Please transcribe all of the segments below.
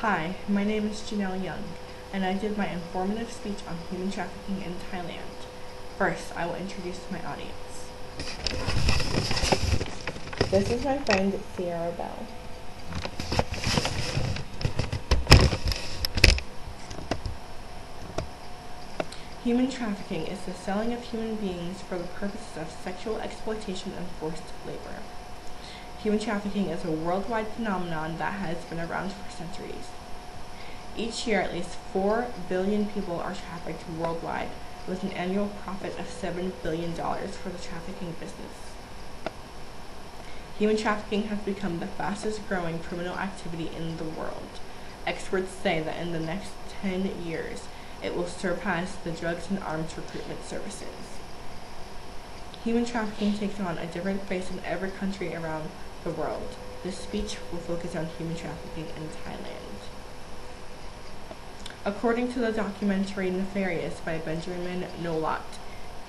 Hi, my name is Janelle Young, and I did my informative speech on human trafficking in Thailand. First, I will introduce my audience. This is my friend Sierra Bell. Human trafficking is the selling of human beings for the purposes of sexual exploitation and forced labor. Human trafficking is a worldwide phenomenon that has been around for centuries. Each year, at least 4 billion people are trafficked worldwide, with an annual profit of $7 billion for the trafficking business. Human trafficking has become the fastest growing criminal activity in the world. Experts say that in the next 10 years, it will surpass the drugs and arms recruitment services. Human trafficking takes on a different face in every country around the world. This speech will focus on human trafficking in Thailand. According to the documentary Nefarious by Benjamin Nolot,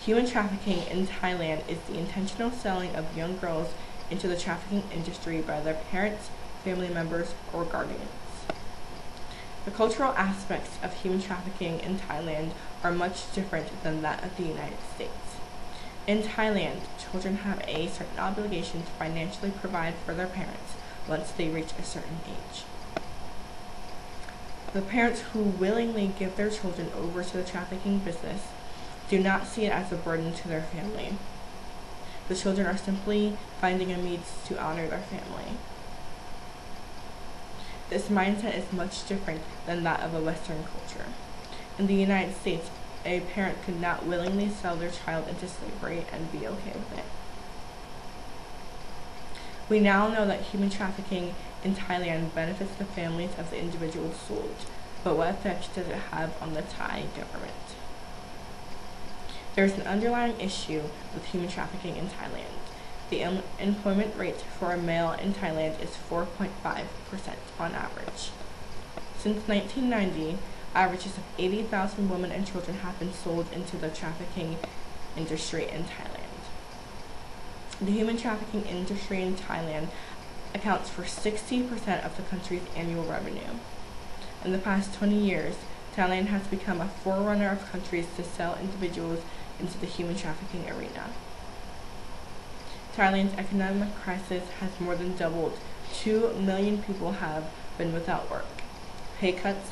human trafficking in Thailand is the intentional selling of young girls into the trafficking industry by their parents, family members, or guardians. The cultural aspects of human trafficking in Thailand are much different than that of the United States. In Thailand, children have a certain obligation to financially provide for their parents once they reach a certain age. The parents who willingly give their children over to the trafficking business do not see it as a burden to their family. The children are simply finding a means to honor their family. This mindset is much different than that of a Western culture. In the United States, a parent could not willingly sell their child into slavery and be okay with it. We now know that human trafficking in Thailand benefits the families of the individuals sold, but what effect does it have on the Thai government? There is an underlying issue with human trafficking in Thailand. The unemployment rate for a male in Thailand is 4.5% on average. Since 1990, averages of 80,000 women and children have been sold into the trafficking industry in Thailand. The human trafficking industry in Thailand accounts for 60% of the country's annual revenue. In the past 20 years, Thailand has become a forerunner of countries to sell individuals into the human trafficking arena. Thailand's economic crisis has more than doubled. 2 million people have been without work. Pay cuts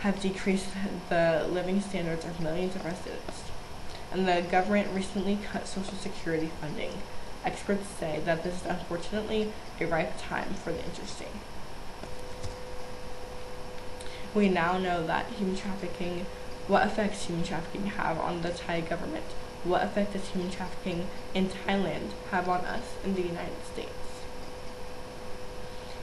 have decreased the living standards of millions of residents, and the government recently cut Social Security funding. Experts say that this is unfortunately a ripe time for the industry. We now know that what effects human trafficking have on the Thai government. What effect does human trafficking in Thailand have on us in the United States?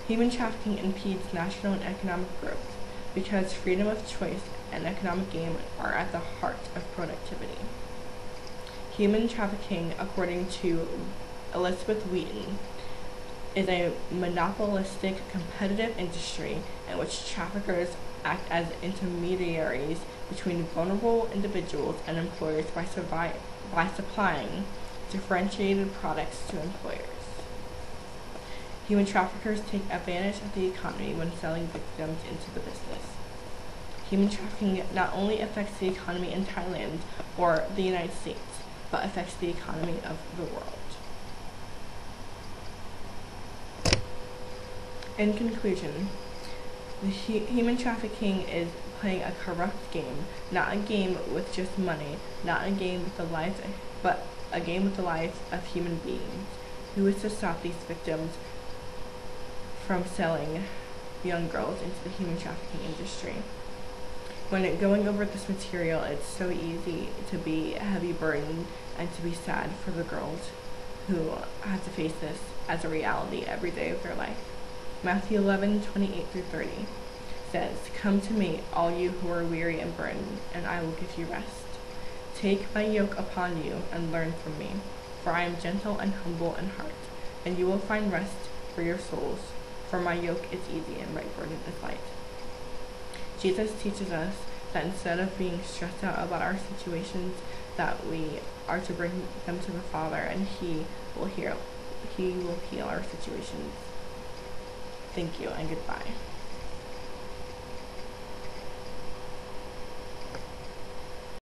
Human trafficking impedes national and economic growth because freedom of choice and economic gain are at the heart of productivity. Human trafficking, according to Elizabeth Wheaton, is a monopolistic competitive industry in which traffickers act as intermediaries between vulnerable individuals and employers by supplying differentiated products to employers. Human traffickers take advantage of the economy when selling victims into the business. Human trafficking not only affects the economy in Thailand or the United States, but affects the economy of the world. In conclusion, human trafficking is playing a corrupt game, not a game with just money, not a game with the lives, but a game with the lives of human beings. Who is to stop these victims from selling young girls into the human trafficking industry? When going over this material, it's so easy to be heavy burdened and to be sad for the girls who have to face this as a reality every day of their life. Matthew 11:28-30 says, "Come to me, all you who are weary and burdened, and I will give you rest. Take my yoke upon you and learn from me, for I am gentle and humble in heart, and you will find rest for your souls, for my yoke is easy and my burden is light." Jesus teaches us that instead of being stressed out about our situations, that we are to bring them to the Father, and He will heal our situations. Thank you and goodbye.